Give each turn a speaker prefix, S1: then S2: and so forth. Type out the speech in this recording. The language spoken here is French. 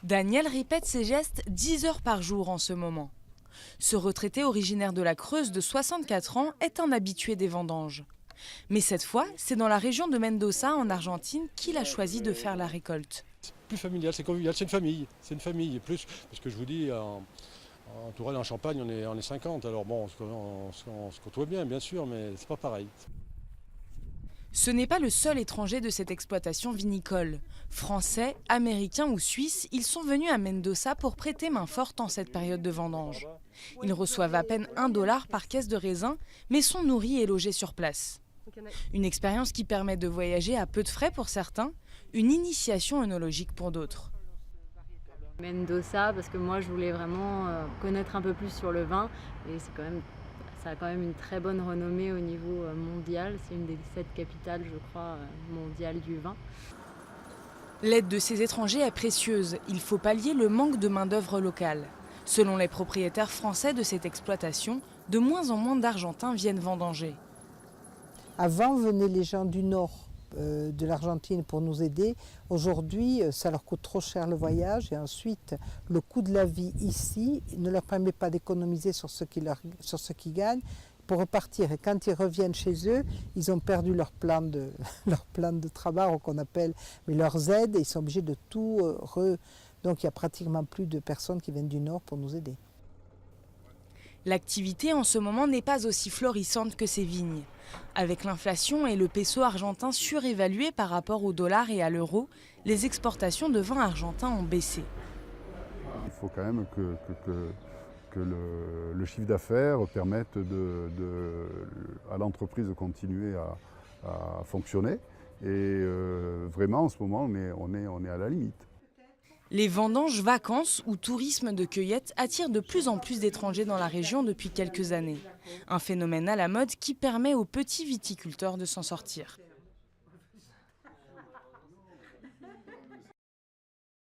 S1: Daniel répète ses gestes 10 heures par jour en ce moment. Ce retraité originaire de la Creuse de 64 ans est un habitué des vendanges. Mais cette fois, c'est dans la région de Mendoza, en Argentine, qu'il a choisi de faire la récolte.
S2: C'est plus familial, c'est convivial, c'est une famille. C'est une famille. Et plus, parce que je vous dis, en Touraine, en Champagne, on est 50. Alors bon, on se côtoie bien sûr, mais c'est pas pareil.
S1: Ce n'est pas le seul étranger de cette exploitation vinicole. Français, américains ou suisses, ils sont venus à Mendoza pour prêter main forte en cette période de vendange. Ils reçoivent à peine $1 par caisse de raisin, mais sont nourris et logés sur place. Une expérience qui permet de voyager à peu de frais pour certains, une initiation œnologique pour d'autres.
S3: Mendoza, parce que moi je voulais vraiment connaître un peu plus sur le vin, et ça a quand même une très bonne renommée au niveau mondial. C'est une des 7 capitales, je crois, mondiales du vin.
S1: L'aide de ces étrangers est précieuse. Il faut pallier le manque de main-d'œuvre locale. Selon les propriétaires français de cette exploitation, de moins en moins d'Argentins viennent vendanger.
S4: Avant venaient les gens du nord de l'Argentine pour nous aider. Aujourd'hui, ça leur coûte trop cher le voyage et ensuite le coût de la vie ici ne leur permet pas d'économiser sur ce qu'ils gagnent pour repartir. Et quand ils reviennent chez eux, ils ont perdu leur plan de travail qu'on appelle, mais leurs aides, et ils sont obligés de tout Donc il n'y a pratiquement plus de personnes qui viennent du nord pour nous aider.
S1: L'activité en ce moment n'est pas aussi florissante que ces vignes. Avec l'inflation et le peso argentin surévalué par rapport au dollar et à l'euro, les exportations de vin argentin ont baissé.
S5: Il faut quand même que le chiffre d'affaires permette à l'entreprise de continuer à fonctionner. Et vraiment, en ce moment, on est à la limite.
S1: Les vendanges, vacances ou tourisme de cueillette attirent de plus en plus d'étrangers dans la région depuis quelques années. Un phénomène à la mode qui permet aux petits viticulteurs de s'en sortir.